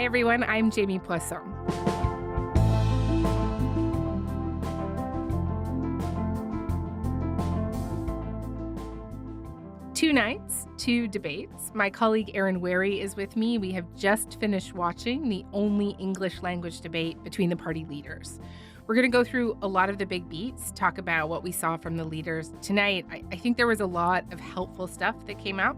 Hi, everyone. I'm Jamie Poisson. Two nights, two debates. My colleague Erin Wary is with me. We have just finished watching the only English language debate between the party leaders. We're going to go through a lot of the big beats, talk about what we saw from the leaders tonight. I think there was a lot of helpful stuff that came out.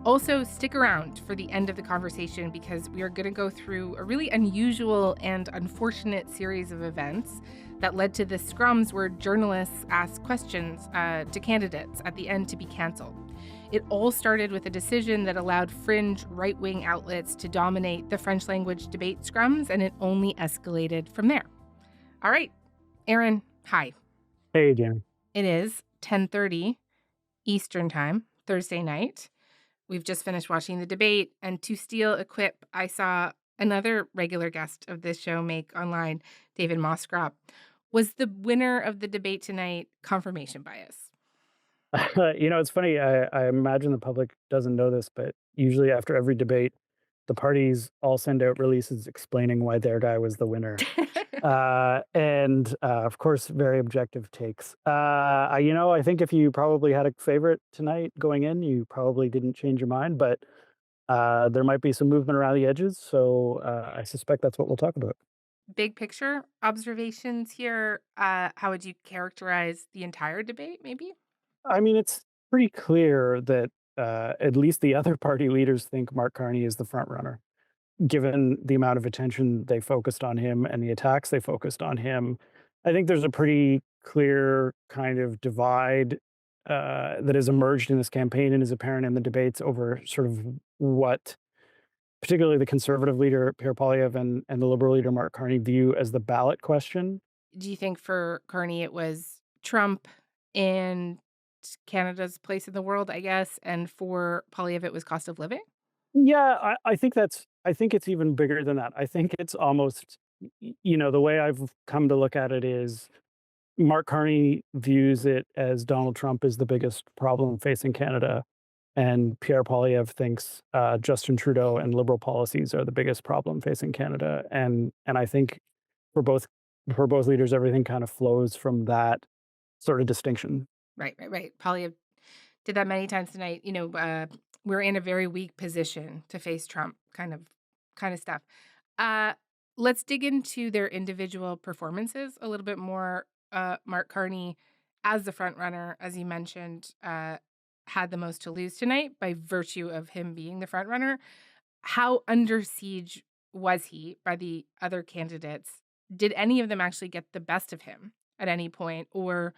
Also, stick around for the end of the conversation because we are going to go through a really unusual and unfortunate series of events that led to the scrums where journalists asked questions to candidates at the end to be canceled. It all started with a decision that allowed fringe right-wing outlets to dominate the French language debate scrums, and it only escalated from there. All right, Aaron, hi. Hey, Jamie. It is 10:30 Eastern Time, Thursday night. We've just finished watching the debate, and to steal a quip, I saw another regular guest of this show make online, David Moskrop. Was the winner of the debate tonight confirmation bias? It's funny. I imagine the public doesn't know this, but usually after every debate, the parties all send out releases explaining why their guy was the winner. Of course, very objective takes. I think if you probably had a favorite tonight going in, you probably didn't change your mind, but there might be some movement around the edges. So I suspect that's what we'll talk about. Big picture observations here. How would you characterize the entire debate, maybe? I mean, it's pretty clear that at least the other party leaders think Mark Carney is the front runner, given the amount of attention they focused on him and the attacks they focused on him. I think there's a pretty clear kind of divide that has emerged in this campaign and is apparent in the debates over sort of what particularly the conservative leader, Pierre Poilievre, and the liberal leader, Mark Carney, view as the ballot question. Do you think for Carney it was Trump and Canada's place in the world, I guess, and for Poilievre it was cost of living? Yeah, I think it's even bigger than that. I think it's almost, the way I've come to look at it is Mark Carney views it as Donald Trump is the biggest problem facing Canada, and Pierre Poilievre thinks Justin Trudeau and liberal policies are the biggest problem facing Canada. And I think for both leaders, everything kind of flows from that sort of distinction. Right. Poilievre did that many times tonight. We're in a very weak position to face Trump kind of stuff. Let's dig into their individual performances a little bit more. Mark Carney, as the front runner, as you mentioned, had the most to lose tonight by virtue of him being the front runner. How under siege was he by the other candidates? Did any of them actually get the best of him at any point or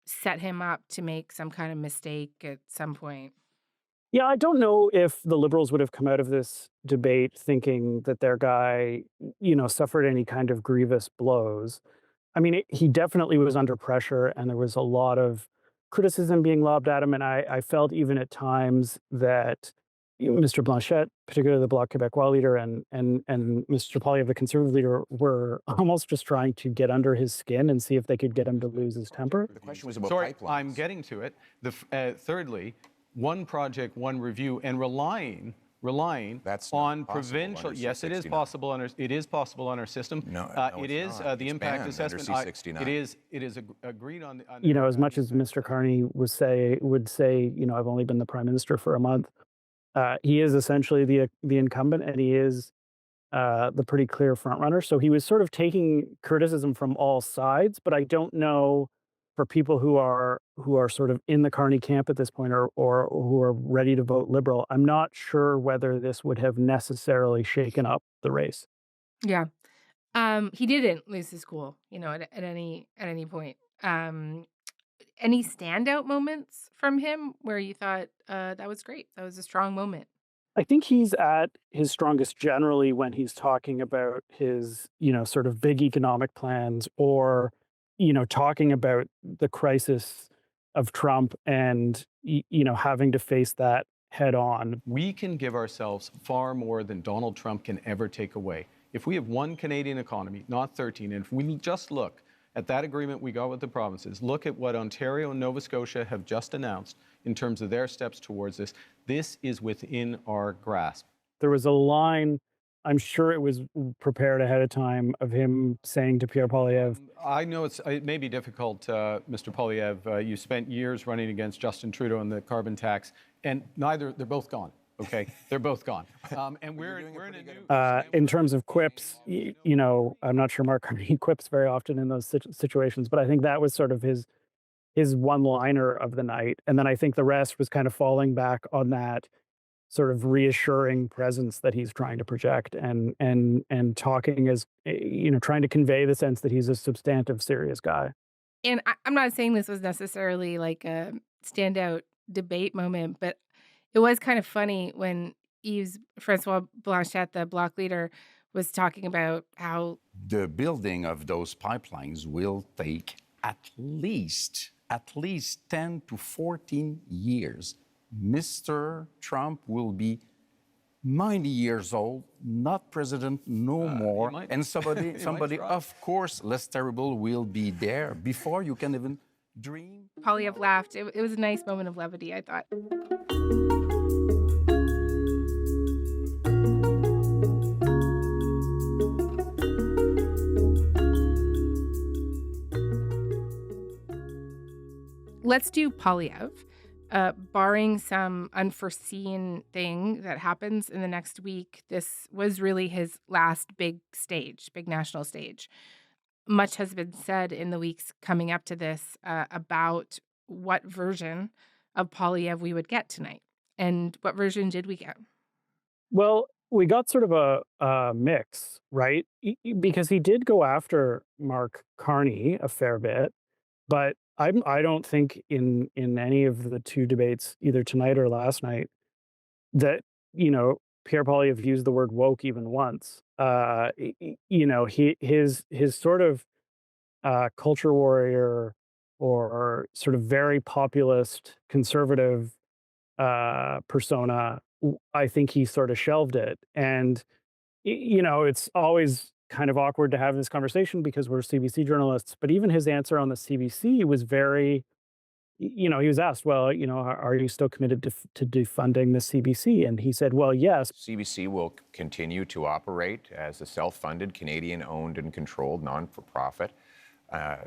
set him up to make some kind of mistake at some point? Yeah, I don't know if the Liberals would have come out of this debate thinking that their guy, suffered any kind of grievous blows. I mean, he definitely was under pressure, and there was a lot of criticism being lobbed at him. And I felt even at times that Mr. Blanchet, particularly the Bloc Québécois leader, and Mr. Poilievre, the Conservative leader, were almost just trying to get under his skin and see if they could get him to lose his temper. The question was about Sorry, pipelines. I'm getting to it. Thirdly, one project, one review, and relying That's on not possible provincial. under Yes, it is C69. possible under. It is possible under system. No, it is not. the It's impact banned assessment. under C69. It is agreed on. As much as Mr. Carney would say, I've only been the prime minister for a month. He is essentially the incumbent, and he is the pretty clear front runner. So he was sort of taking criticism from all sides, but I don't know for people who are sort of in the Carney camp at this point or who are ready to vote Liberal. I'm not sure whether this would have necessarily shaken up the race. Yeah. He didn't lose his cool, at any point. Any standout moments from him where you thought that was great? That was a strong moment. I think he's at his strongest generally when he's talking about his, sort of big economic plans or, talking about the crisis of Trump and, having to face that head on. We can give ourselves far more than Donald Trump can ever take away. If we have one Canadian economy, not 13, and if we just look at that agreement we got with the provinces, look at what Ontario and Nova Scotia have just announced in terms of their steps towards this, this is within our grasp. There was a line I'm sure it was prepared ahead of time of him saying to Pierre Poilievre. I know it may be difficult, Mr. Poilievre. You spent years running against Justin Trudeau on the carbon tax, and they're both gone. Okay, they're both gone. And we're in a new. In terms of quips, I'm not sure Mark Carney quips very often in those situations, but I think that was sort of his one-liner of the night. And then I think the rest was kind of falling back on that sort of reassuring presence that he's trying to project, and talking as, trying to convey the sense that he's a substantive, serious guy. And I'm not saying this was necessarily like a standout debate moment, but it was kind of funny when Francois Blanchet, the Bloc leader, was talking about how the building of those pipelines will take at least 10 to 14 years. Mr. Trump will be 90 years old, not president no more, and somebody of course, less terrible will be there before you can even dream. Poilievre laughed. It was a nice moment of levity, I thought. Let's do Poilievre. Barring some unforeseen thing that happens in the next week, this was really his last big national stage. Much has been said in the weeks coming up to this about what version of Poilievre we would get tonight. And what version did we get? Well, we got sort of a mix, right? Because he did go after Mark Carney a fair bit, but I don't think in any of the two debates, either tonight or last night, that Pierre Poilievre used the word woke even once. His sort of culture warrior or sort of very populist conservative persona, I think he sort of shelved it. And it's always kind of awkward to have this conversation because we're CBC journalists, but even his answer on the CBC was very, he was asked, well, are you still committed to defunding the CBC? And he said, well, yes. CBC will continue to operate as a self-funded, Canadian-owned and controlled non-for-profit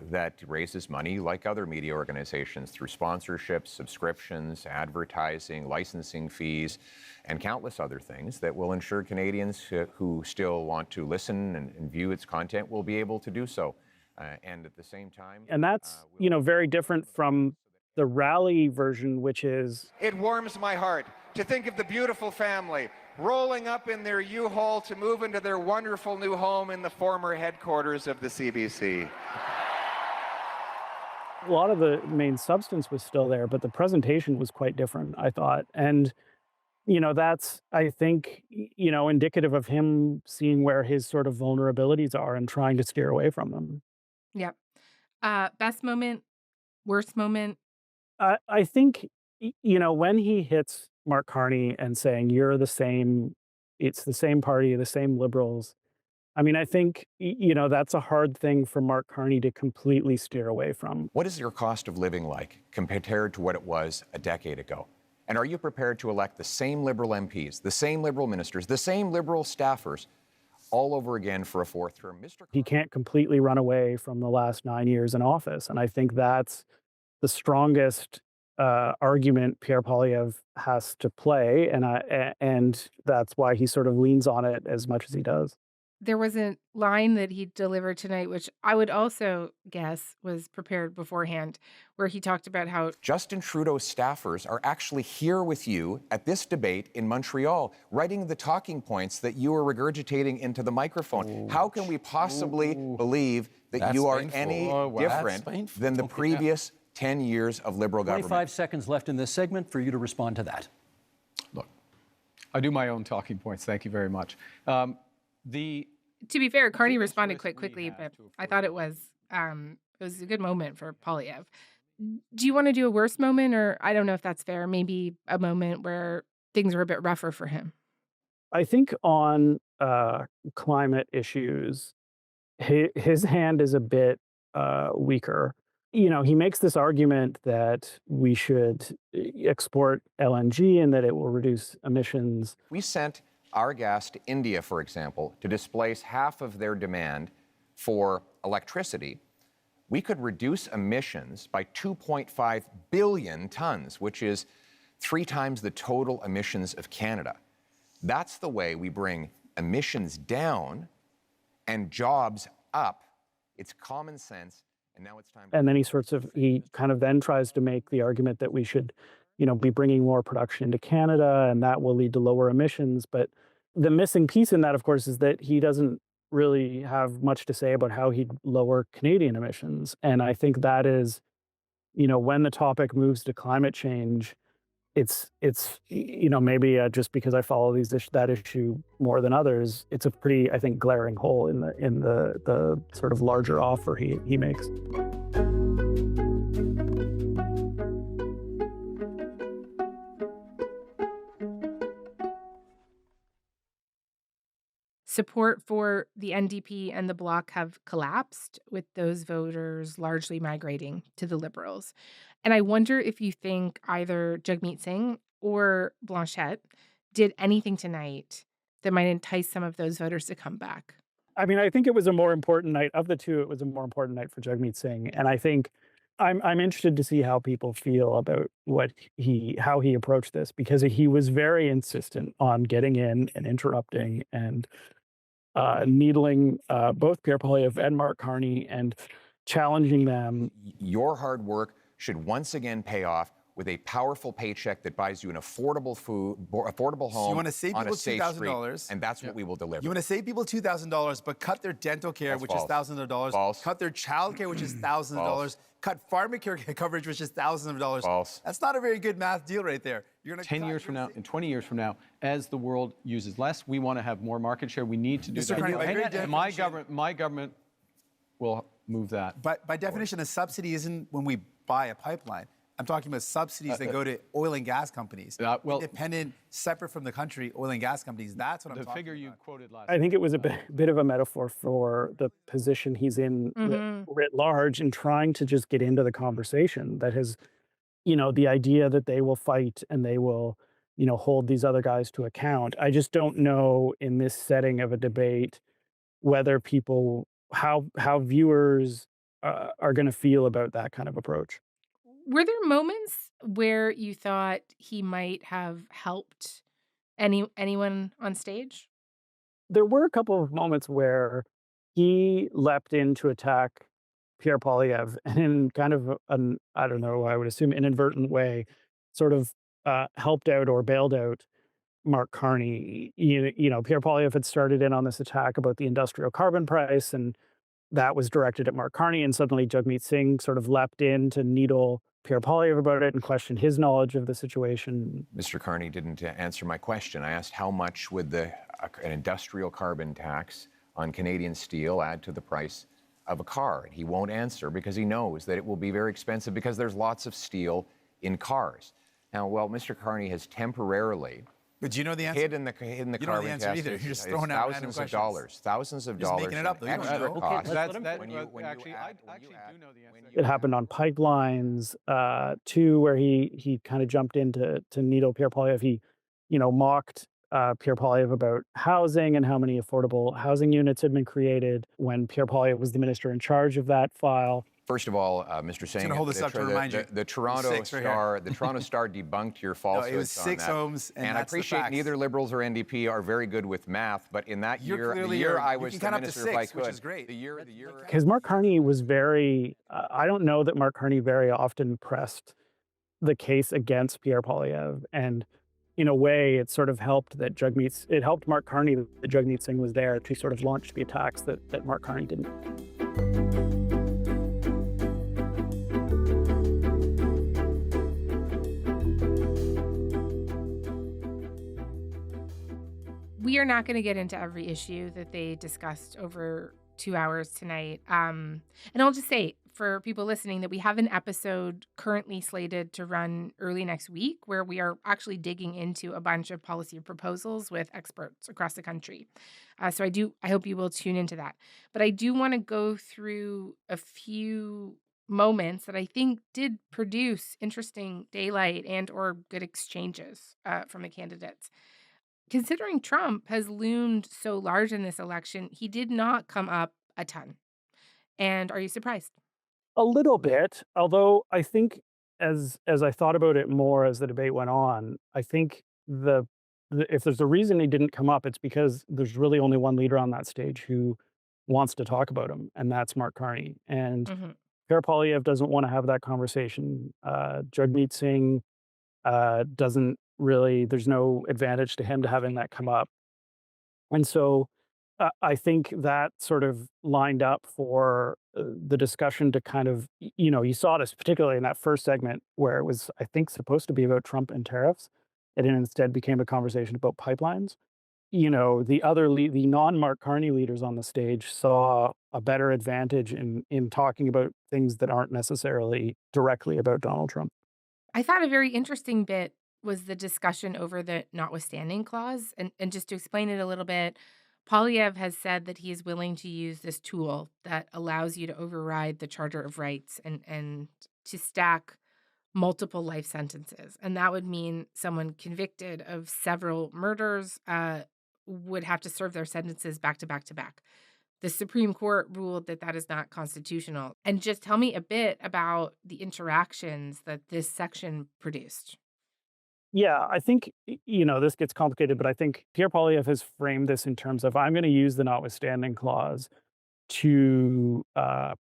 that raises money like other media organizations through sponsorships, subscriptions, advertising, licensing fees, and countless other things that will ensure Canadians who still want to listen and view its content will be able to do so. And at the same time... And that's, very different from the rally version, which is... It warms my heart to think of the beautiful family rolling up in their U-Haul to move into their wonderful new home in the former headquarters of the CBC. A lot of the main substance was still there, but the presentation was quite different, I thought. And, that's, I think, indicative of him seeing where his sort of vulnerabilities are and trying to steer away from them. Yep. Best moment, worst moment? I think, when he hits Mark Carney and saying, you're the same, it's the same party, the same Liberals. I mean, I think, that's a hard thing for Mark Carney to completely steer away from. What is your cost of living like compared to what it was a decade ago? And are you prepared to elect the same Liberal MPs, the same Liberal ministers, the same Liberal staffers all over again for a fourth term? He can't completely run away from the last 9 years in office. And I think that's the strongest argument Pierre Poilievre has to play. And that's why he sort of leans on it as much as he does. There was a line that he delivered tonight, which I would also guess was prepared beforehand, where he talked about how Justin Trudeau's staffers are actually here with you at this debate in Montreal, writing the talking points that you are regurgitating into the microphone. How can we possibly believe that you are any different than the previous 10 years of Liberal government? 25 seconds left in this segment for you to respond to that. Look, I do my own talking points. Thank you very much. To be fair, Carney responded quite quickly, but I thought it was a good moment for Poilievre. Do you want to do a worse moment, or I don't know if that's fair, maybe a moment where things are a bit rougher for him? I think on climate issues, his hand is a bit weaker. He makes this argument that we should export LNG and that it will reduce emissions. We sent our gas to India, for example, to displace half of their demand for electricity, we could reduce emissions by 2.5 billion tons, which is 3 times the total emissions of Canada. That's the way we bring emissions down and jobs up. It's common sense, and now it's time. And then he kind of then tries to make the argument that we should, be bringing more production into Canada, and that will lead to lower emissions. But the missing piece in that, of course, is that he doesn't really have much to say about how he'd lower Canadian emissions. And I think that is, when the topic moves to climate change, it's maybe just because I follow that issue more than others, it's a pretty, I think, glaring hole in the sort of larger offer he makes. Support for the NDP and the Bloc have collapsed, with those voters largely migrating to the Liberals. And I wonder if you think either Jagmeet Singh or Blanchet did anything tonight that might entice some of those voters to come back. I mean, I think it was a more important night of the two. It was a more important night for Jagmeet Singh, and I think I'm interested to see how people feel about how he approached this, because he was very insistent on getting in and interrupting and needling both Pierre Poilievre and Mark Carney and challenging them. Your hard work should once again pay off with a powerful paycheck that buys you an affordable home, so you want to save on people a safe street, $2,000, and that's what we will deliver. You want to save people $2,000, but cut their dental care, That's which false. is thousands of dollars. False. Cut their child care, which is thousands of dollars. Cut pharmacare coverage, which is thousands of dollars. False. That's not a very good math deal right there. You're gonna 10 years from now and 20 years from now, as the world uses less, we want to have more market share. We need to do Mr. that. Carney, by very And my government will move that. But by definition, a subsidy isn't when we buy a pipeline. I'm talking about subsidies that go to oil and gas companies. Independent, separate from the country, oil and gas companies. That's what I'm talking about. The figure you quoted last I think it was a bit of a metaphor for the position he's in writ large, in trying to just get into the conversation that has, the idea that they will fight and they will, hold these other guys to account. I just don't know in this setting of a debate whether how viewers are going to feel about that kind of approach. Were there moments where you thought he might have helped anyone on stage? There were a couple of moments where he leapt in to attack Pierre Poilievre, and in kind of I don't know, I would assume inadvertent way, sort of helped out or bailed out Mark Carney. Pierre Poilievre had started in on this attack about the industrial carbon price, and that was directed at Mark Carney, and suddenly Jagmeet Singh sort of leapt in to needle Pierre Poilievre about it and question his knowledge of the situation. Mr. Carney didn't answer my question. I asked how much would an industrial carbon tax on Canadian steel add to the price of a car? And he won't answer because he knows that it will be very expensive because there's lots of steel in cars. Now, Mr. Carney has temporarily But do you know the answer? hidden the You don't know the carbon answer tax. either. You're just It's throwing out random thousands of Just dollars making it up, though. You don't extra know. cost. let Actually, him- I actually do know the answer. It happened on pipelines, too, where he kind of jumped in to needle Pierre Poilievre. He, mocked Pierre Poilievre about housing and how many affordable housing units had been created when Pierre Poilievre was the minister in charge of that file. First of all, Mr. Singh, gonna hold this up to remind you. the Toronto Six right Star, the Toronto Star debunked your falsehoods. it was 6 on that. homes, and I that's the appreciate facts. neither Liberals or NDP are very good with math, but in that You're the clearly year I you was can the count up to minister, if I 6, which could, is great. the year. Because Mark Carney was very, I don't know that Mark Carney very often pressed the case against Pierre Poilievre. And in a way, it sort of helped that it helped Mark Carney that Jagmeet Singh was there to sort of launch the attacks that Mark Carney didn't. We are not going to get into every issue that they discussed over 2 hours tonight. And I'll just say for people listening that we have an episode currently slated to run early next week where we are actually digging into a bunch of policy proposals with experts across the country. So I hope you will tune into that. But I do want to go through a few moments that I think did produce interesting daylight and or good exchanges from the candidates. Considering Trump has loomed so large in this election, he did not come up a ton. And are you surprised? A little bit, although I think as I thought about it more as the debate went on, I think if there's a reason he didn't come up, it's because there's really only one leader on that stage who wants to talk about him, and that's Mark Carney. And Mhm. Pierre Poilievre doesn't want to have that conversation. Jagmeet Singh doesn't really. There's no advantage to him to having that come up. And so I think that sort of lined up for the discussion to kind of, you saw this particularly in that first segment where it was, I think, supposed to be about Trump and tariffs. And it instead became a conversation about pipelines. The non-Mark Carney leaders on the stage saw a better advantage in talking about things that aren't necessarily directly about Donald Trump. I thought a very interesting bit was the discussion over the notwithstanding clause. And just to explain it a little bit, Polyev has said that he is willing to use this tool that allows you to override the Charter of Rights and to stack multiple life sentences. And that would mean someone convicted of several murders would have to serve their sentences back to back to back. The Supreme Court ruled that that is not constitutional. And just tell me a bit about the interactions that this section produced. Yeah, I think, this gets complicated, but I think Pierre Poilievre has framed this in terms of I'm going to use the notwithstanding clause to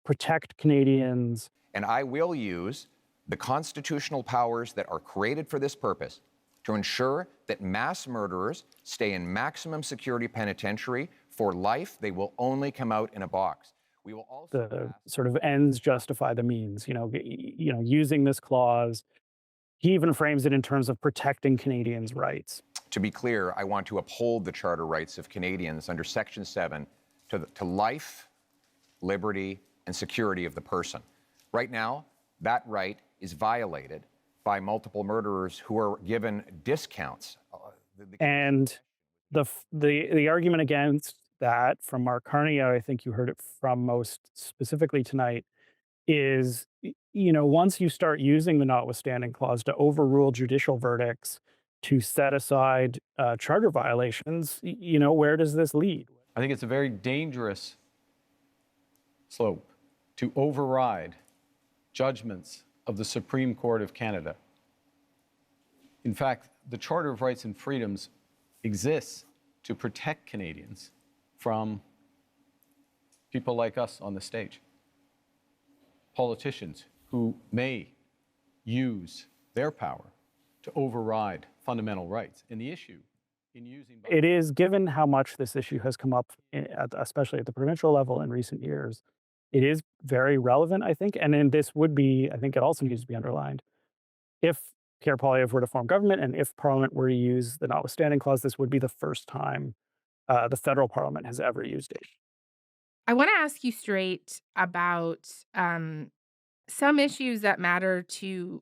protect Canadians. And I will use the constitutional powers that are created for this purpose to ensure that mass murderers stay in maximum security penitentiary for life. They will only come out in a box. We will also The sort of ends justify the means, using this clause. He even frames it in terms of protecting Canadians' rights. To be clear, I want to uphold the charter rights of Canadians under Section 7 to life, liberty, and security of the person. Right now, that right is violated by multiple murderers who are given discounts. And the argument against that from Mark Carney, I think you heard it from most specifically tonight, is, once you start using the notwithstanding clause to overrule judicial verdicts, to set aside charter violations, where does this lead? I think it's a very dangerous slope to override judgments of the Supreme Court of Canada. In fact, the Charter of Rights and Freedoms exists to protect Canadians from people like us on the stage. Politicians who may use their power to override fundamental rights. And the issue in using... It is, given how much this issue has come up, especially at the provincial level in recent years, it is very relevant, I think. And then this would be, I think it also needs to be underlined, if Pierre Poilievre were to form government and if Parliament were to use the notwithstanding clause, this would be the first time the federal Parliament has ever used it. I want to ask you straight about some issues that matter to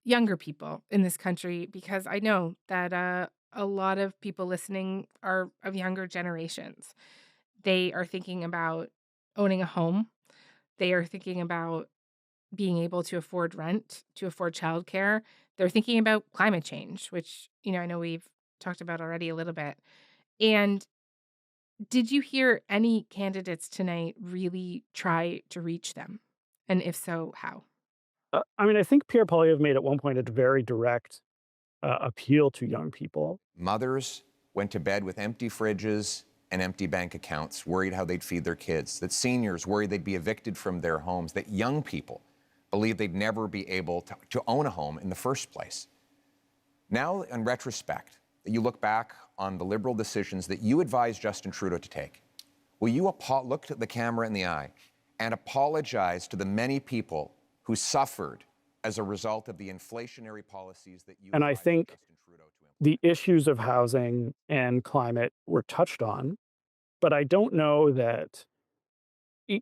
younger people in this country, because I know that a lot of people listening are of younger generations. They are thinking about owning a home. They are thinking about being able to afford rent, to afford childcare. They're thinking about climate change, which, I know we've talked about already a little bit. And did you hear any candidates tonight really try to reach them? And if so, how? I think Pierre Poilievre made at one point a very direct appeal to young people. Mothers went to bed with empty fridges and empty bank accounts, worried how they'd feed their kids, that seniors worried they'd be evicted from their homes, that young people believed they'd never be able to own a home in the first place. Now, in retrospect, that you look back on the Liberal decisions that you advised Justin Trudeau to take, will you look the camera in the eye and apologize to the many people who suffered as a result of the inflationary policies that you And I advised think Justin Trudeau to implement? the issues of housing and climate were touched on, but I don't know that,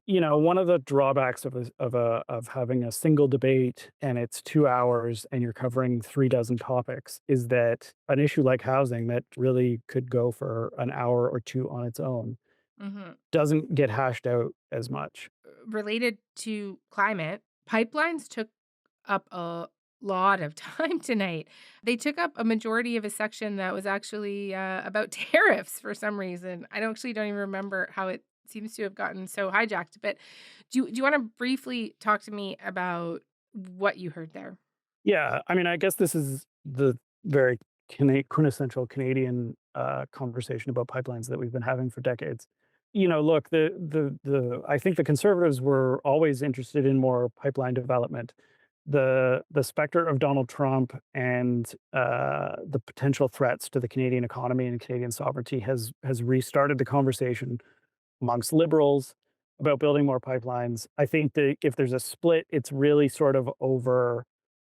one of the drawbacks of having a single debate and it's 2 hours and you're covering 36 topics is that an issue like housing that really could go for an hour or two on its own Mhm. doesn't get hashed out as much. Related to climate, pipelines took up lot of time tonight. They took up a majority of a section that was actually about tariffs for some reason. I don't even remember how it seems to have gotten so hijacked. But do you want to briefly talk to me about what you heard there? Yeah, I mean, I guess this is the very quintessential Canadian conversation about pipelines that we've been having for decades. Look, the I think the Conservatives were always interested in more pipeline development. The specter of Donald Trump and the potential threats to the Canadian economy and Canadian sovereignty has restarted the conversation amongst Liberals about building more pipelines. I think that if there's a split, it's really sort of over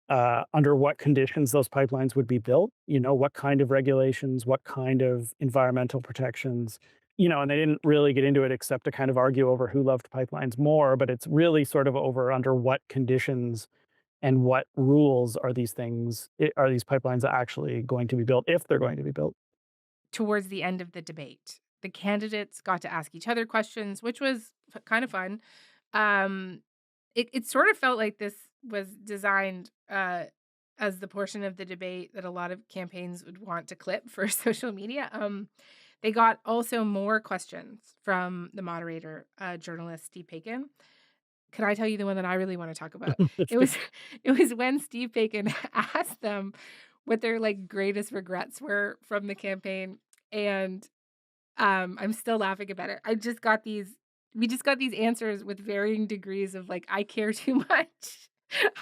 under what conditions those pipelines would be built, what kind of regulations, what kind of environmental protections, and they didn't really get into it except to kind of argue over who loved pipelines more, but it's really sort of over under what conditions and what rules are these pipelines actually going to be built if they're going to be built. Towards the end of the debate, the candidates got to ask each other questions, which was kind of fun. It sort of felt like this was designed as the portion of the debate that a lot of campaigns would want to clip for social media. They got also more questions from the moderator, journalist Steve Paikin. Can I tell you the one that I really want to talk about? It was when Steve Paikin asked them what their greatest regrets were from the campaign, and I'm still laughing about it. We just got these answers with varying degrees of I care too much.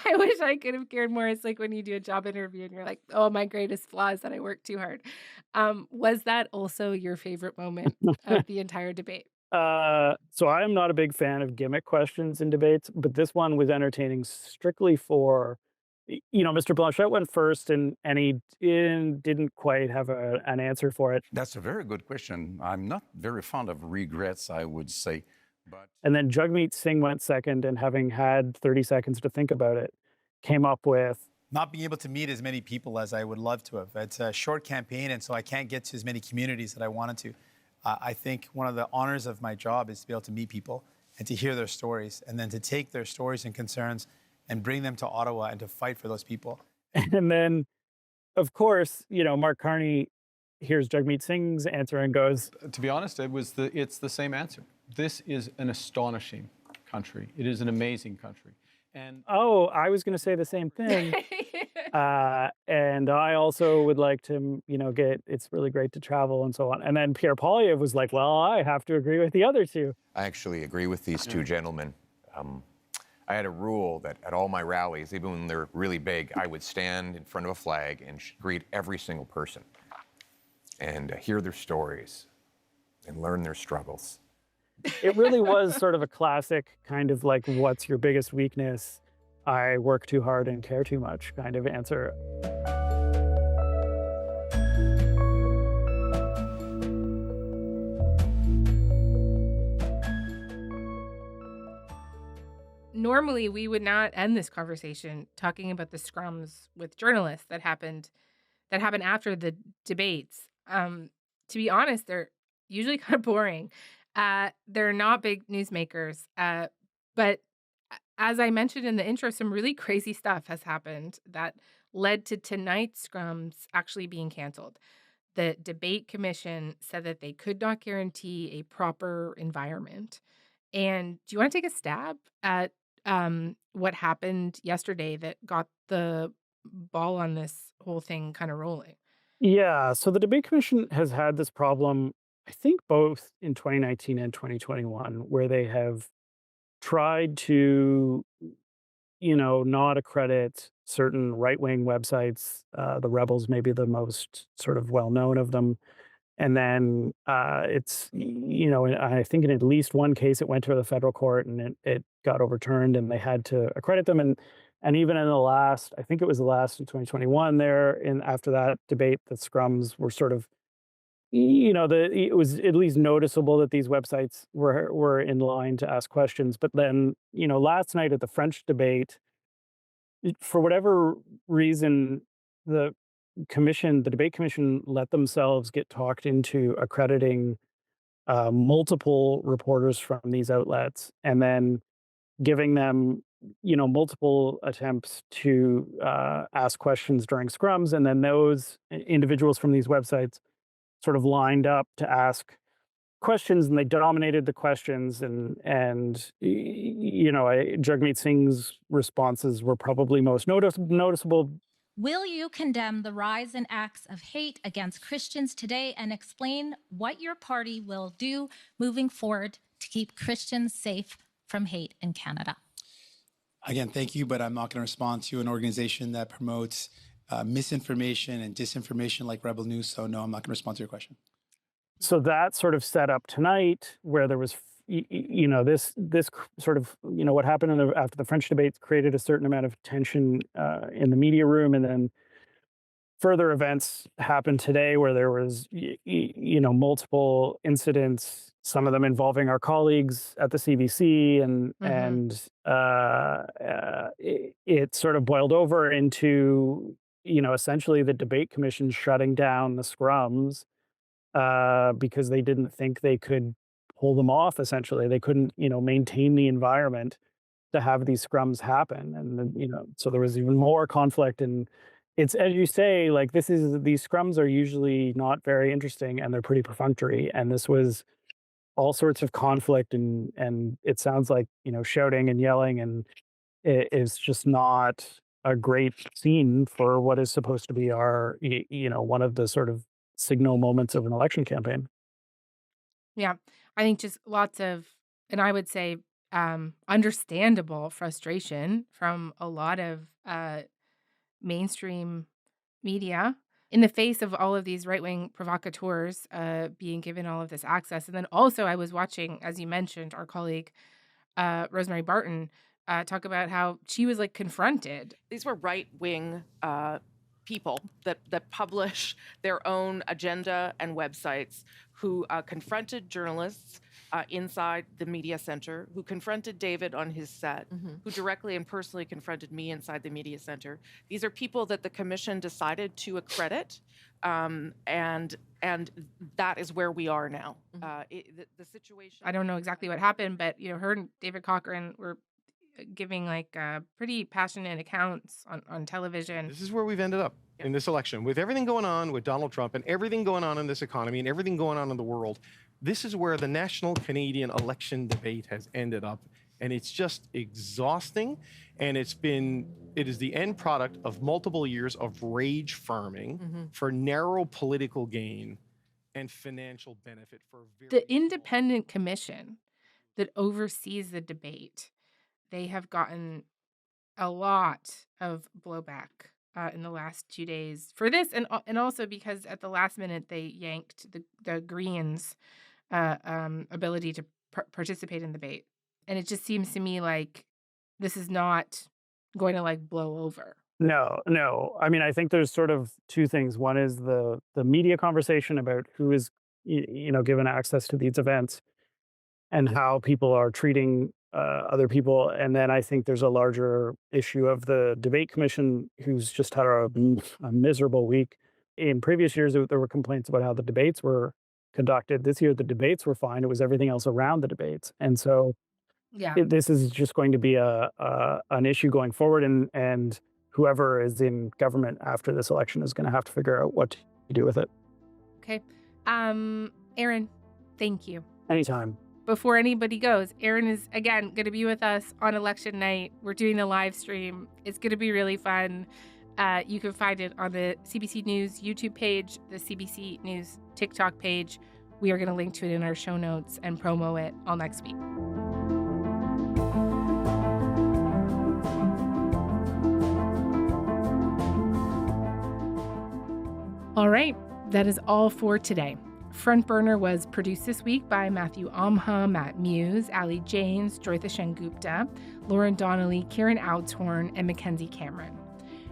I wish I could have cared more. It's like when you do a job interview and you're like, oh, my greatest flaw is that I work too hard. Was that also your favorite moment of the entire debate? So I am not a big fan of gimmick questions in debates, but this one was entertaining strictly for, Mr. Blanchet went first and he didn't quite have an answer for it. That's a very good question. I'm not very fond of regrets, I would say. And then Jagmeet Singh went second, and having had 30 seconds to think about it, came up with not being able to meet as many people as I would love to have. It's a short campaign, and so I can't get to as many communities that I wanted to. I think one of the honors of my job is to be able to meet people and to hear their stories, and then to take their stories and concerns and bring them to Ottawa and to fight for those people. And then, of course, Mark Carney hears Jagmeet Singh's answer and goes, to be honest, it's the same answer. This is an astonishing country. It is an amazing country. And I was going to say the same thing. And I also would like to, it's really great to travel and so on. And then Pierre Poilievre was like, well, I have to agree with the other two. I actually agree with these two gentlemen. I had a rule that at all my rallies, even when they're really big, I would stand in front of a flag and greet every single person and hear their stories and learn their struggles. It really was sort of a classic kind of what's your biggest weakness? I work too hard and care too much kind of answer. Normally, we would not end this conversation talking about the scrums with journalists that happened after the debates. To be honest, they're usually kind of boring. They're not big newsmakers, but as I mentioned in the intro, some really crazy stuff has happened that led to tonight's scrums actually being canceled. The debate commission said that they could not guarantee a proper environment. And do you want to take a stab at what happened yesterday that got the ball on this whole thing kind of rolling? Yeah, so the debate commission has had this problem, I think both in 2019 and 2021, where they have tried to, not accredit certain right-wing websites. The Rebels may be the most sort of well-known of them. And then it's, I think in at least one case, it went to the federal court and it got overturned and they had to accredit them. And even in I think it was the last in 2021 after that debate, the scrums were sort of, it was at least noticeable that these websites were in line to ask questions. But then, last night at the French debate, for whatever reason, the debate commission let themselves get talked into accrediting multiple reporters from these outlets and then giving them multiple attempts to ask questions during scrums, and then those individuals from these websites sort of lined up to ask questions, and they dominated the questions, and Jagmeet Singh's responses were probably most noticeable. Will you condemn the rise in acts of hate against Christians today and explain what your party will do moving forward to keep Christians safe from hate in Canada? Again, thank you, but I'm not going to respond to an organization that promotes misinformation and disinformation like Rebel News. So no, I'm not going to respond to your question. So that sort of set up tonight, where there was, this sort of, what happened after the French debates created a certain amount of tension in the media room, and then further events happened today where there was, multiple incidents, some of them involving our colleagues at the CBC, and it sort of boiled over into, essentially the debate commission shutting down the scrums because they didn't think they could pull them off. Essentially, they couldn't, maintain the environment to have these scrums happen, and then, so there was even more conflict. And it's, as you say, like these scrums are usually not very interesting, and they're pretty perfunctory. And this was all sorts of conflict, and it sounds like shouting and yelling, and it is just not a great scene for what is supposed to be our one of the sort of signal moments of an election campaign. Yeah, I think just lots of, and I would say understandable frustration from a lot of mainstream media in the face of all of these right-wing provocateurs being given all of this access. And then also I was watching, as you mentioned, our colleague Rosemary Barton talk about how she was confronted. These were right-wing people that publish their own agenda and websites, who confronted journalists inside the media center, who confronted David on his set, who directly and personally confronted me inside the media center. These are people that the commission decided to accredit, and that is where we are now. The situation. I don't know exactly what happened, but her and David Cochran were giving pretty passionate accounts on television. This is where we've ended up in this election, with everything going on with Donald Trump and everything going on in this economy and everything going on in the world. This is where the national Canadian election debate has ended up, and it's just exhausting. And it is the end product of multiple years of rage farming for narrow political gain and financial benefit for the independent commission that oversees the debate. They have gotten a lot of blowback in the last 2 days for this, and also because at the last minute they yanked the Greens' ability to participate in the debate, and it just seems to me like this is not going to blow over. No. I mean, I think there's sort of two things. One is the media conversation about who is given access to these events and how people are treating other people. And then I think there's a larger issue of the debate commission, who's just had a miserable week. In previous years, there were complaints about how the debates were conducted. This year, the debates were fine. It was everything else around the debates. And so this is just going to be an issue going forward. And whoever is in government after this election is going to have to figure out what to do with it. Okay. Aaron, thank you. Anytime. Before anybody goes, Aaron is, again, going to be with us on election night. We're doing the live stream. It's going to be really fun. You can find it on the CBC News YouTube page, the CBC News TikTok page. We are going to link to it in our show notes and promo it all next week. All right, that is all for today. Front Burner was produced this week by Matthew Amha, Matt Muse, Ali James, Joytha Shengupta, Lauren Donnelly, Kieran Oudsworn, and Mackenzie Cameron.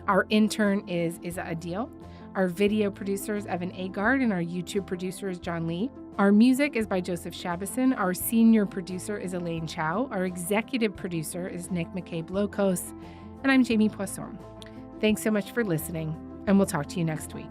Our intern is Iza Adil. Our video producer is Evan Agard, and our YouTube producer is John Lee. Our music is by Joseph Shabison. Our senior producer is Elaine Chow. Our executive producer is Nick McCabe-Locos. And I'm Jamie Poisson. Thanks so much for listening, and we'll talk to you next week.